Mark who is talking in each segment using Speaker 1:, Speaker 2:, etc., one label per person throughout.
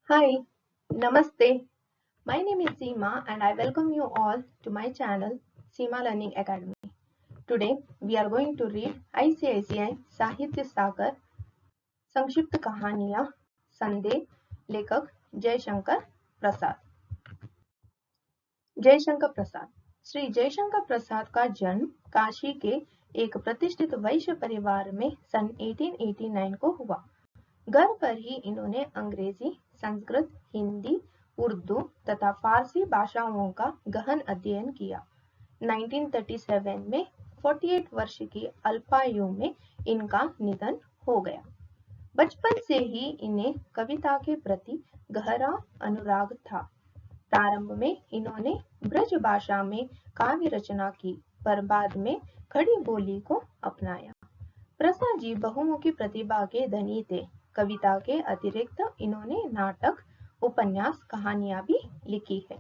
Speaker 1: Hi, Namaste. My name is Seema and I welcome you all to my channel Seema Learning Academy. Today we are going to read ICICI साहित्य सागर संक्षिप्त कहानियां संदेह लेखक जयशंकर प्रसाद। जयशंकर प्रसाद। श्री जयशंकर प्रसाद का जन्म काशी के एक प्रतिष्ठित वैश्य परिवार में सन 1889 को हुआ। घर पर ही इन्होंने अंग्रेजी, संस्कृत, हिंदी, उर्दू तथा फारसी भाषाओं का गहन अध्ययन किया। 1937 में 48 वर्ष की अल्पायु में इनका निधन हो गया। बचपन से ही इन्हें कविता के प्रति गहरा अनुराग था। प्रारंभ में इन्होंने ब्रज भाषा में काव्य रचना की, पर बाद में खड़ी बोली को अपनाया। प्रसाद जी बहुमुखी प्रतिभा के धनी थे। कविता के अतिरिक्त इन्होंने नाटक, उपन्यास, कहानियां भी लिखी है।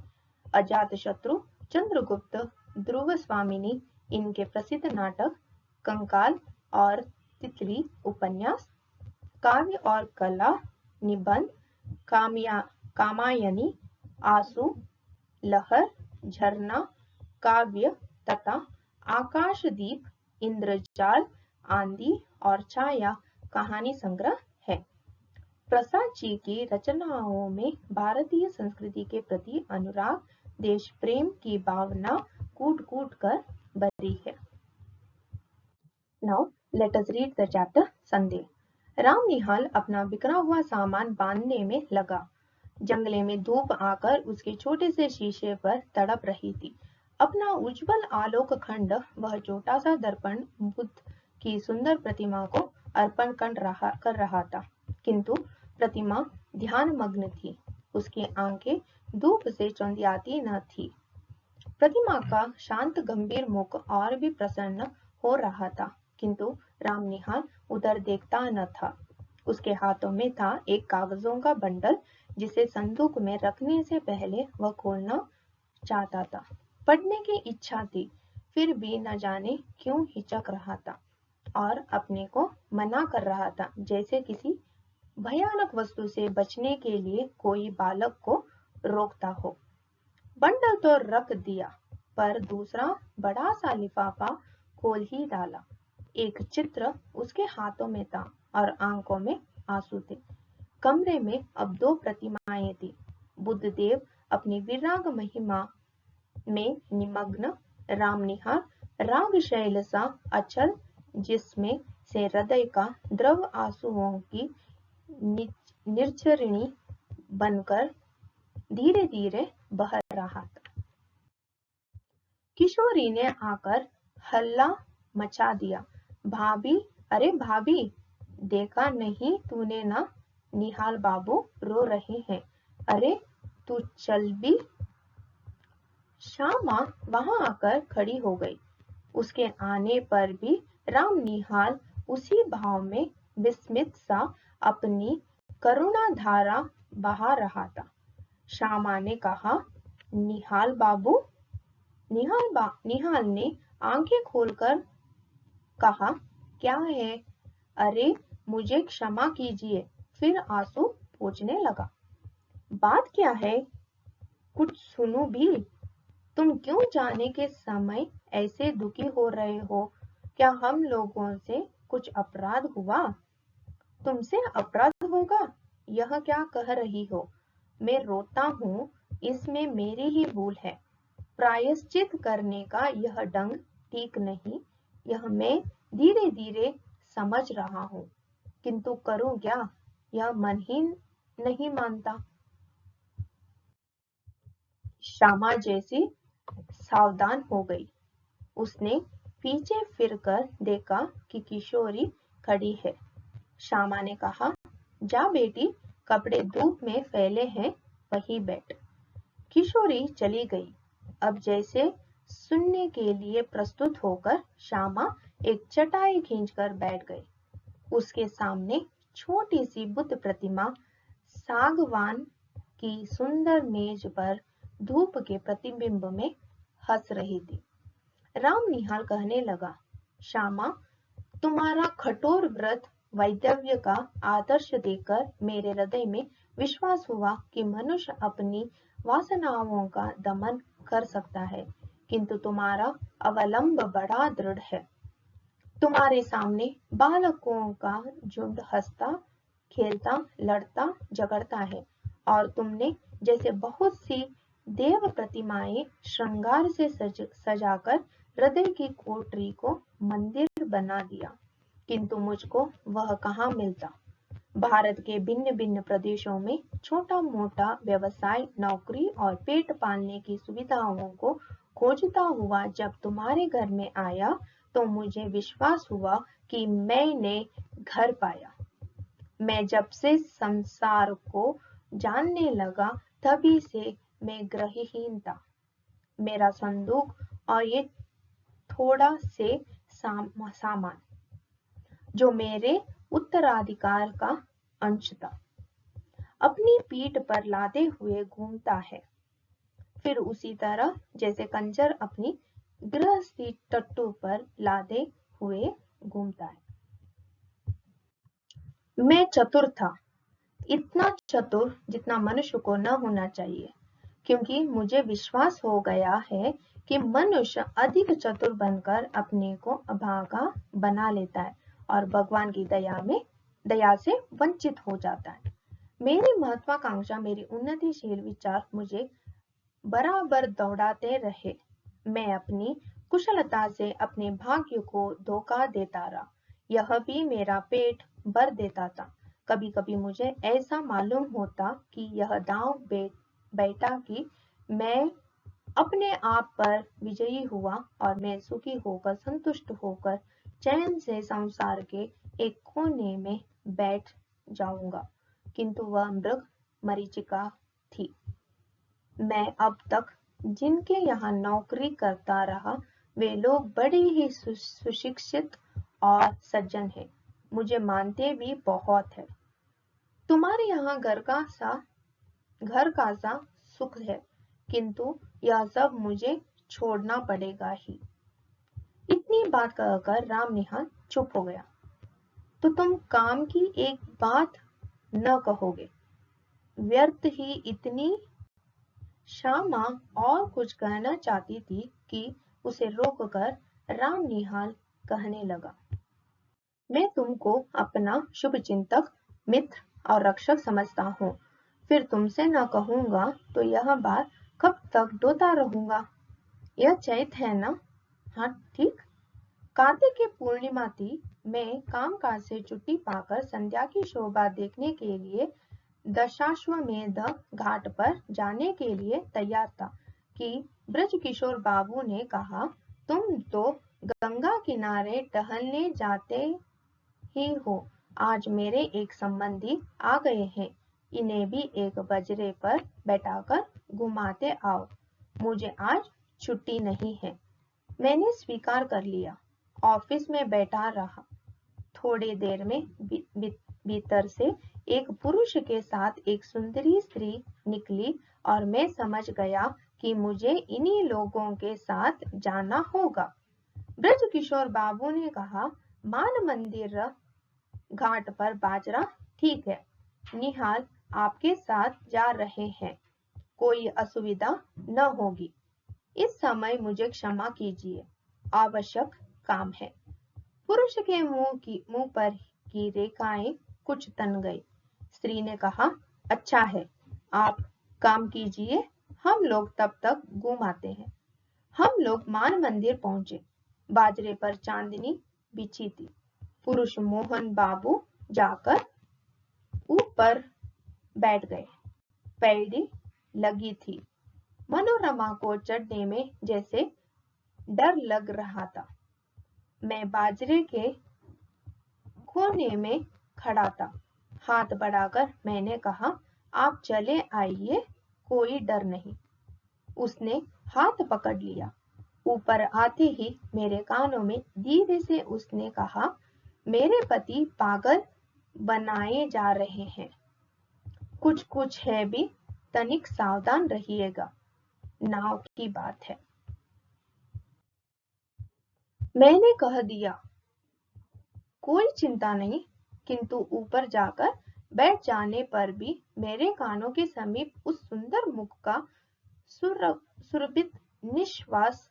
Speaker 1: अजातशत्रु, चंद्रगुप्त, ध्रुव स्वामिनी इनके प्रसिद्ध नाटक, कंकाल और तितली उपन्यास, काव्य और कला, निबंध, कामायनी, आंसू, लहर, झरना, काव्य तथा आकाशदीप, इंद्रजाल, आंधी और छाया कहानी संग्रह है। प्रसाद जी की रचनाओं में भारतीय संस्कृति के प्रति अनुराग, देश प्रेम की भावना कूट कूट कर भरी है। Now let us read the chapter संदेह। राम निहाल अपना बिखरा हुआ सामान बांधने में लगा। जंगले में धूप आकर उसके छोटे से शीशे पर तड़प रही थी। अपना उज्जवल आलोक खंड वह छोटा सा दर्पण बुद्ध की सुंदर प्रतिमा को अर्पण कर रहा था, किंतु प्रतिमा ध्यान मग्न थी। उसकी आंखें धूप से चौंधियाती न थी। प्रतिमा का शांत गंभीर मुख और भी प्रसन्न हो रहा था, किंतु राम निहाल उधर देखता न था। उसके हाथों में था एक कागजों का बंडल, जिसे संदूक में रखने से पहले वह खोलना चाहता था। पढ़ने की इच्छा थी, फिर भी न जाने क्यों हिचक रहा था और अपने को मना कर रहा था, जैसे किसी भयानक वस्तु से बचने के लिए कोई बालक को रोकता हो। बंडल तो रख दिया, पर दूसरा बड़ा सा लिफाफा खोल ही डाला। एक चित्र उसके हाथों में था और आंखों में आंसू थे। कमरे में अब दो प्रतिमाएं थी। बुद्धदेव अपनी विराग महिमा में निमग्न, राम निहाल राग शैल सा अचल, जिसमें से हृदय का द्रव आंसुओं की निर्झरिणी बनकर धीरे धीरे बह रहा था। किशोरी ने आकर हल्ला मचा दिया। भाभी, अरे भाभी, देखा नहीं तूने ना, निहाल बाबू रो रहे हैं। अरे तू चल भी। श्यामा वहां आकर खड़ी हो गई। उसके आने पर भी राम निहाल उसी भाव में विस्मित सा अपनी करुणा धारा बहा रहा था। श्यामा ने कहा, निहाल बाबू। निहाल ने आंखें खोलकर कहा, क्या है? अरे मुझे क्षमा कीजिए। फिर आंसू पोंछने लगा। बात क्या है? कुछ सुनूं भी? तुम क्यों जाने के समय ऐसे दुखी हो रहे हो? क्या हम लोगों से कुछ अपराध हुआ? तुमसे अपराध होगा? यह क्या कह रही हो? मैं रोता हूँ, इसमें मेरी ही भूल है। प्रायश्चित करने का यह ढंग ठीक नहीं, यह मैं धीरे धीरे समझ रहा हूँ, किंतु करूँ क्या? यह मन ही नहीं मानता। श्यामा जैसी सावधान हो गई। उसने पीछे फिरकर देखा कि किशोरी खड़ी है। श्यामा ने कहा, जा बेटी, कपड़े धूप में फैले हैं, वहीं बैठ। किशोरी चली गई। अब जैसे सुनने के लिए प्रस्तुत होकर श्यामा एक चटाई खींचकर बैठ गई। उसके सामने छोटी सी बुद्ध प्रतिमा सागवान की सुंदर मेज पर धूप के प्रतिबिंब में हंस रही थी। राम निहाल कहने लगा, श्यामा, तुम्हारा कठोर व्रत वैधव्य का आदर्श देकर मेरे हृदय में विश्वास हुआ कि मनुष्य अपनी वासनाओं का दमन कर सकता है, किंतु तुम्हारा अवलंब बड़ा दृढ़ है। तुम्हारे सामने बालकों का झुंड हंसता, खेलता, लड़ता, झगड़ता है, और तुमने जैसे बहुत सी देव प्रतिमाएं श्रृंगार से सजाकर हृदय की कोठरी को मंदिर बना दिया, किंतु मुझको वह कहाँ मिलता। भारत के भिन्न भिन्न प्रदेशों में छोटा मोटा व्यवसाय, नौकरी और पेट पालने की सुविधाओं को खोजता हुआ जब तुम्हारे घर में आया, तो मुझे विश्वास हुआ कि मैंने घर पाया। मैं जब से संसार को जानने लगा, तभी से मैं गृहहीन था। मेरा संदूक और ये थोड़ा से सामान जो मेरे उत्तराधिकार का अंश था, अपनी पीठ पर लादे हुए घूमता है, फिर उसी तरह जैसे कंजर अपनी गृहस्थी टट्टू पर लादे हुए घूमता है। मैं चतुर था, इतना चतुर जितना मनुष्य को न होना चाहिए, क्योंकि मुझे विश्वास हो गया है कि मनुष्य अधिक चतुर बनकर अपने को अभागा बना लेता है और भगवान की दया से वंचित हो जाता है। मेरी महत्वाकांक्षा, मेरी उन्नतिशील विचार मुझे बराबर दौड़ाते रहे। मैं अपनी कुशलता से अपने भाग्य को धोखा देता रहा। यह भी मेरा पेट भर देता था। कभी कभी मुझे ऐसा मालूम होता कि यह दांव बैठा कि मैं अपने आप पर विजयी हुआ और मैं सुखी होकर, संतुष्ट होकर चैन से संसार के एक कोने में बैठ जाऊंगा, किंतु वह मृग मरीचिका थी। मैं अब तक जिनके यहाँ नौकरी करता रहा, वे लोग बड़े ही सुशिक्षित और सज्जन हैं, मुझे मानते भी बहुत है। तुम्हारे यहाँ घर का सा सुख है, किंतु यह सब मुझे छोड़ना पड़ेगा ही। इतनी बात कहकर रामनिहाल चुप हो गया। तो तुम काम की एक बात न कहोगे? व्यर्थ ही इतनी। श्यामा और कुछ कहना चाहती थी कि उसे रोककर रामनिहाल कहने लगा, मैं तुमको अपना शुभचिंतक, मित्र और रक्षक समझता हूँ। फिर तुमसे न कहूंगा तो यह बात कब तक ढोता रहूंगा। यह चैत है ना? हाँ ठीक। कार्तिक की पूर्णिमा थी। मैं कामकाज से छुट्टी पाकर संध्या की शोभा देखने के लिए दशाश्वमेध घाट पर जाने के लिए तैयार था कि ब्रजकिशोर बाबू ने कहा, तुम तो गंगा किनारे टहलने जाते ही हो। आज मेरे एक संबंधी आ गए हैं, इन्हें भी एक बजरे पर बैठाकर घुमाते आओ। मुझे आज छुट्टी नहीं है। मैंने स्वीकार कर लिया। ऑफिस में बैठा रहा। थोड़ी देर में भीतर से एक पुरुष के साथ एक सुंदरी स्त्री निकली और मैं समझ गया कि मुझे इन्हीं लोगों के साथ जाना होगा। ब्रजकिशोर बाबू ने कहा, मान मंदिर घाट पर बाजरा ठीक है। निहाल आपके साथ जा रहे हैं, कोई असुविधा न होगी। इस समय मुझे क्षमा कीजिए, आवश्यक काम है। पुरुष के मुंह पर की रेखाएं कुछ तन गई। स्त्री ने कहा, अच्छा है, आप काम कीजिए, हम लोग तब तक घूम आते हैं। हम लोग मान मंदिर पहुंचे। बाजरे पर चांदनी बिछी थी। पुरुष मोहन बाबू जाकर ऊपर बैठ गए। पैड़ी लगी थी। मनोरमा को चढ़ने में जैसे डर लग रहा था। मैं बाजरे के कोने में खड़ा था। हाथ बढ़ाकर मैंने कहा, आप चले आइए, कोई डर नहीं। उसने हाथ पकड़ लिया। ऊपर आते ही मेरे कानों में धीरे से उसने कहा, मेरे पति पागल बनाए जा रहे हैं। कुछ है भी, तनिक सावधान रहिएगा, नाव की बात है। मैंने कह दिया, कोई चिंता नहीं, किंतु ऊपर जाकर बैठ जाने पर भी मेरे कानों के समीप उस सुंदर मुख का सुरभित निश्वास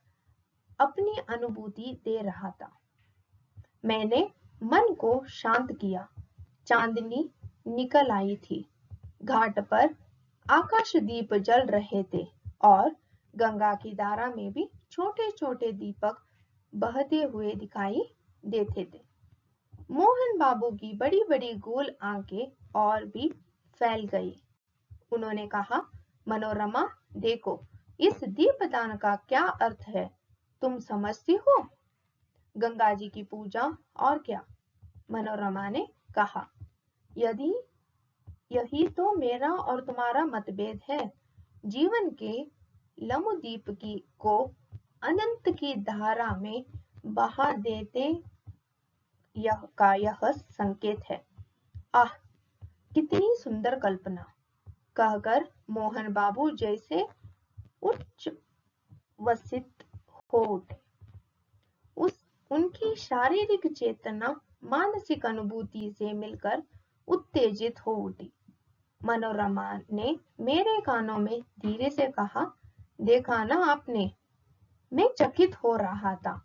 Speaker 1: अपनी अनुभूति दे रहा था। मैंने मन को शांत किया। चांदनी निकल आई थी। घाट पर आकाशदीप जल रहे थे और गंगा की धारा में भी छोटे छोटे दीपक बहते हुए दिखाई देते थे। मोहन बाबू की बड़ी बड़ी गोल आंखें और भी फैल गई। उन्होंने कहा, मनोरमा, देखो, इस दीपदान का क्या अर्थ है, तुम समझती हो? गंगा जी की पूजा और क्या, मनोरमा ने कहा। यदि यही तो मेरा और तुम्हारा मतभेद है। जीवन के लमुदीप की को अनंत की धारा में बहा देते यह संकेत है। आह, कितनी सुंदर कल्पना, कहकर मोहन बाबू जैसे उच्च वसित हो उठे। उनकी शारीरिक चेतना मानसिक अनुभूति से मिलकर उत्तेजित हो उठी। मनोरमा ने मेरे कानों में धीरे से कहा, देखा ना आपने? मैं चकित हो रहा था।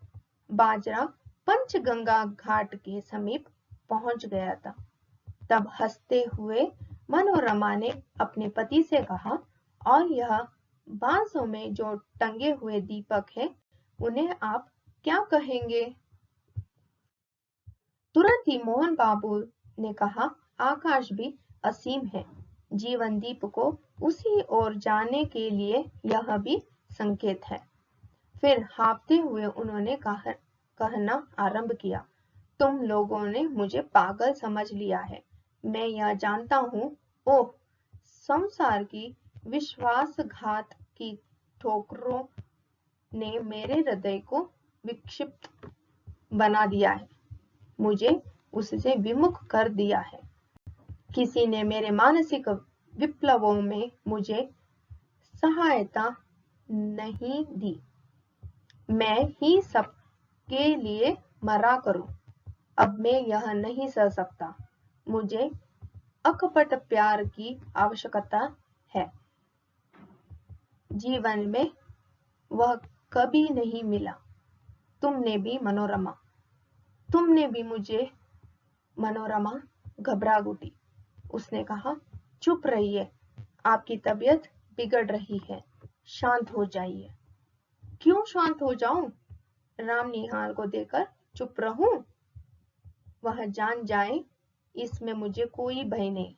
Speaker 1: बाजरा पंचगंगा घाट के समीप पहुंच गया था। तब हंसते हुए मनोरमा ने अपने पति से कहा, और यह बांसों में जो टंगे हुए दीपक हैं, उन्हें आप क्या कहेंगे? तुरंत ही मोहन बाबू ने कहा, आकाश भी असीम है। जीवन दीप को उसी ओर जाने के लिए यह भी संकेत है। फिर हाँफते हुए उन्होंने कहना आरंभ किया, तुम लोगों ने मुझे पागल समझ लिया है। मैं यह जानता हूँ। ओह, संसार की विश्वासघात की ठोकरों ने मेरे हृदय को विक्षिप्त बना दिया है, मुझे उससे विमुख कर दिया है। किसी ने मेरे मानसिक विप्लवों में मुझे सहायता नहीं दी। मैं ही सबके लिए मरा करूं। अब मैं यह नहीं सह सकता। मुझे अकपट प्यार की आवश्यकता है। जीवन में वह कभी नहीं मिला। तुमने भी, मनोरमा, तुमने भी मुझे। मनोरमा घबरा उठी। उसने कहा, चुप रहिए, आपकी तबीयत बिगड़ रही है, शांत हो जाइए। क्यों शांत हो जाऊं? रामनिहाल को देखकर चुप रहूं? वह जान जाए, इसमें मुझे कोई भय नहीं।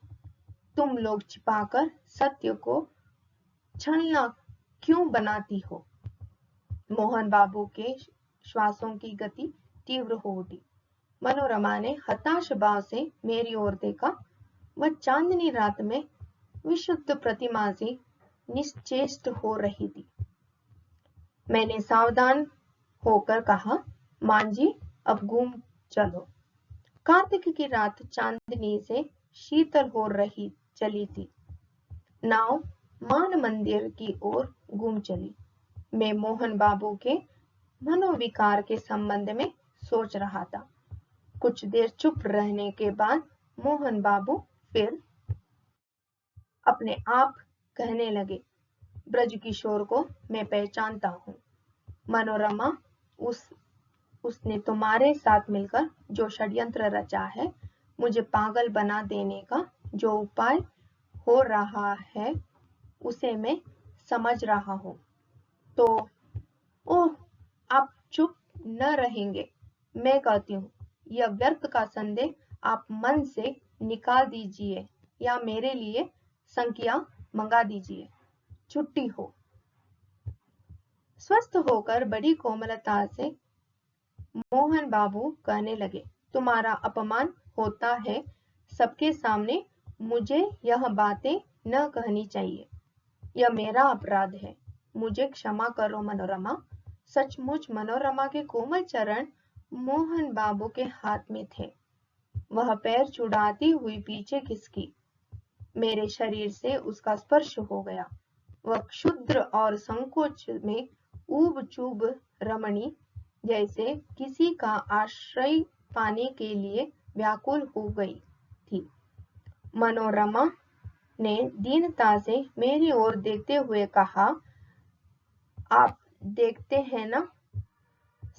Speaker 1: तुम लोग छिपाकर सत्य को छलना क्यों बनाती हो? मोहन बाबू के श्वासों की गति तीव्र हो उठी। मनोरमा ने हताश भाव से मेरी ओर देखा। वह चांदनी रात में विशुद्ध प्रतिमा से निश्चेष्ट हो रही थी। मैंने सावधान होकर कहा, मां जी, अब घूम चलो। कार्तिक की रात चांदनी से शीतल हो रही चली थी। नाव मान मंदिर की ओर घूम चली। मैं मोहन बाबू के मनोविकार के संबंध में सोच रहा था। कुछ देर चुप रहने के बाद मोहन बाबू फिर अपने आप कहने लगे, ब्रज किशोर को मैं पहचानता हूँ। मनोरमा, उसने तुम्हारे साथ मिलकर जो षड्यंत्र रचा है, मुझे पागल बना देने का जो उपाय हो रहा है, उसे मैं समझ रहा हूँ। तो ओह, आप चुप न रहेंगे? मैं कहती हूँ, यह व्यर्थ का संदेह आप मन से निकाल दीजिए या मेरे लिए संज्ञा मंगा दीजिए। छुट्टी हो। स्वस्थ होकर बड़ी कोमलता से मोहन बाबू कहने लगे, तुम्हारा अपमान होता है। सबके सामने मुझे यह बातें न कहनी चाहिए। यह मेरा अपराध है। मुझे क्षमा करो मनोरमा। सचमुच मनोरमा के कोमल चरण मोहन बाबू के हाथ में थे। वह पैर छुड़ाती हुई पीछे खिसकी। मेरे शरीर से उसका स्पर्श हो गया। वह क्षुद्र और संकोच में ऊब चूब रमणी जैसे किसी का आश्रय पाने के लिए व्याकुल हो गई थी। मनोरमा ने दीनता से मेरी ओर देखते हुए कहा, आप देखते हैं ना?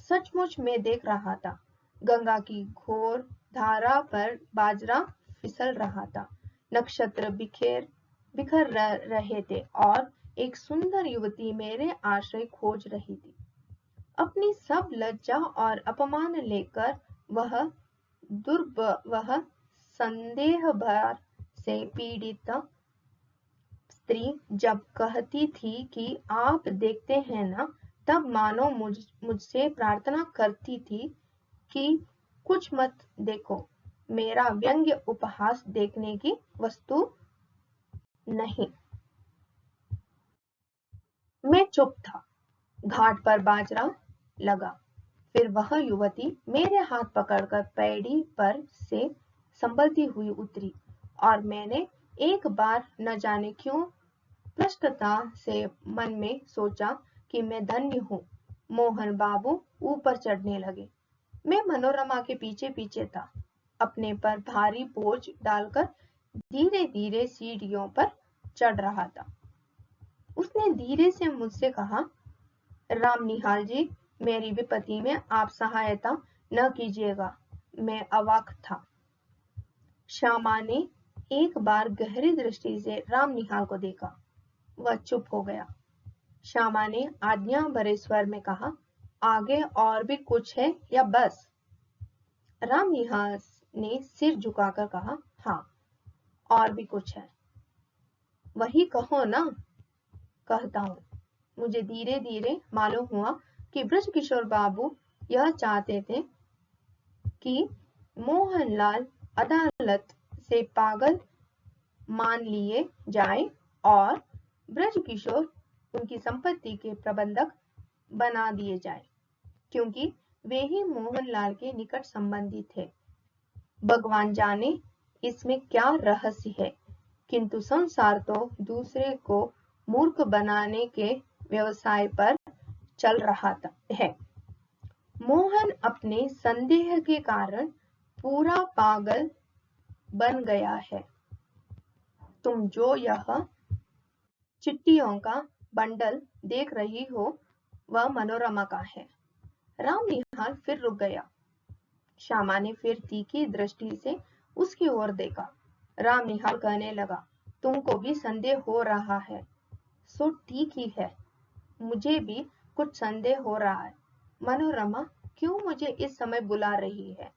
Speaker 1: सचमुच मैं देख रहा था। गंगा की घोर धारा पर बाजरा फिसल रहा था, नक्षत्र बिखर रहे थे और एक सुंदर युवती मेरे आश्रय खोज रही थी। अपनी सब लज्जा और अपमान लेकर वह संदेह भर से पीड़ित स्त्री जब कहती थी कि आप देखते हैं ना, तब मानो मुझसे प्रार्थना करती थी कि कुछ मत देखो, मेरा व्यंग्य उपहास देखने की वस्तु नहीं। मैं चुप था। घाट पर बाजरा लगा। फिर वह युवती मेरे हाथ पकड़कर पैड़ी पर से संभलती हुई उतरी और मैंने एक बार न जाने क्यों प्रष्टता से मन में सोचा कि मैं धन्य हूँ। मोहन बाबू ऊपर चढ़ने लगे। मैं मनोरमा के पीछे पीछे था, अपने पर भारी बोझ डालकर धीरे धीरे सीढ़ियों पर चढ़ रहा था। उसने धीरे से मुझसे कहा, राम निहाल जी, मेरी विपत्ति में आप सहायता न कीजिएगा। मैं अवाक था। श्यामा ने एक बार गहरी दृष्टि से राम निहाल को देखा। वह चुप हो गया। श्यामा ने आज्ञा भरे स्वर में कहा, आगे और भी कुछ है या बस? राम निहाल ने सिर झुकाकर कहा, हाँ, और भी कुछ है। वही कहो ना। कहता हूँ। मुझे धीरे धीरे मालूम हुआ कि ब्रजकिशोर बाबू यह चाहते थे कि मोहनलाल अदालत से पागल मान लिए जाए और ब्रजकिशोर उनकी संपत्ति के प्रबंधक बना दिए जाए, क्योंकि वे ही मोहनलाल के निकट संबंधी थे। भगवान जाने इसमें क्या रहस्य है, किंतु संसार तो दूसरे को मूर्ख बनाने के व्यवसाय पर चल रहा है। मोहन अपने संदेह के कारण पूरा पागल बन गया है। तुम जो यह चिट्ठियों का बंडल देख रही हो, वह मनोरमा का है। राम निहाल फिर रुक गया। श्यामा ने फिर तीखी दृष्टि से उसकी ओर देखा। राम निहाल कहने लगा, तुमको भी संदेह हो रहा है, सो ठीक ही है। मुझे भी कुछ संदेह हो रहा है। मनोरमा क्यों मुझे इस समय बुला रही है?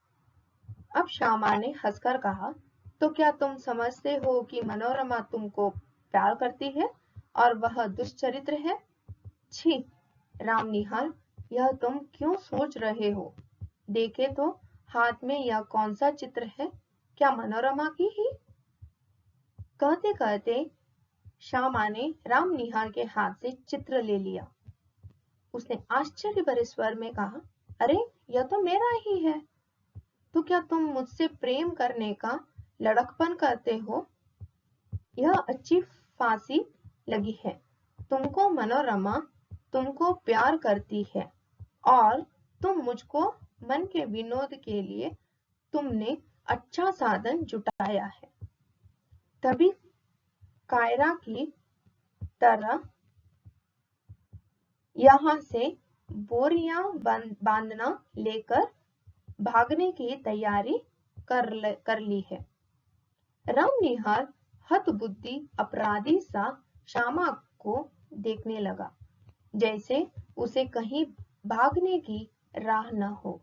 Speaker 1: अब श्यामा ने हंसकर कहा, तो क्या तुम समझते हो कि मनोरमा तुमको प्यार करती है और वह दुष्चरित्र है? छी राम निहाल, यह तुम क्यों सोच रहे हो? देखे तो हाथ में यह कौन सा चित्र है? क्या मनोरमा की ही? कहते कहते श्यामा ने राम निहाल के हाथ से चित्र ले लिया। उसने आश्चर्य भरे स्वर में कहा, अरे यह तो मेरा ही है। तो क्या तुम मुझसे प्रेम करने का लड़कपन करते हो? यह अच्छी फांसी लगी है। तुमको मनोरमा तुमको प्यार करती है और तुम मुझको मन के विनोद के लिए तुमने अच्छा साधन जुटाया है। तभी कायरा की तरह यहाँ से बोरियां बांधना लेकर भागने की तैयारी कर ली है। राम निहाल हतबुद्धि अपराधी सा श्यामा को देखने लगा, जैसे उसे कहीं भागने की राह न हो।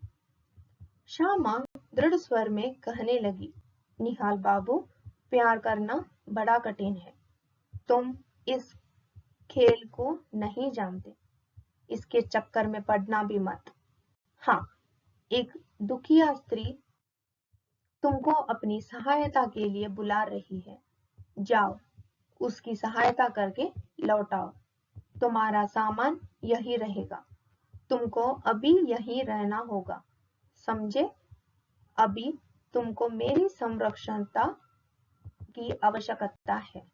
Speaker 1: श्यामा दृढ़ स्वर में कहने लगी, निहाल बाबू, प्यार करना बड़ा कठिन है। तुम इस खेल को नहीं जानते। इसके चक्कर में पड़ना भी मत। हाँ, एक दुखिया स्त्री तुमको अपनी सहायता के लिए बुला रही है। जाओ, उसकी सहायता करके लौटाओ। तुम्हारा सामान यही रहेगा। तुमको अभी यहीं रहना होगा, समझे? अभी तुमको मेरी संरक्षणता की आवश्यकता है।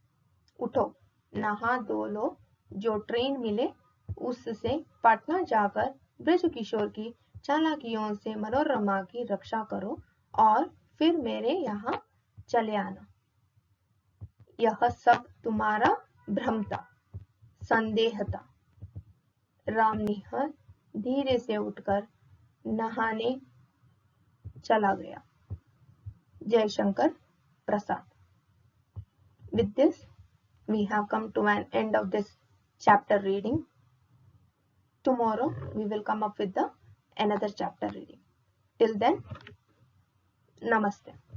Speaker 1: उठो, नहा धो लो, जो ट्रेन मिले उससे पटना जाकर ब्रजकिशोर की चालाकियों से मनोरमा की रक्षा करो और फिर मेरे यहाँ चले आना। यह सब तुम्हारा भ्रम था, संदेह था। रामनिहाल धीरे से उठकर नहाने चला गया। Jaishankar Prasad. With this, we have come to an end of this chapter reading. Tomorrow, we will come up with another chapter reading. Till then, namaste.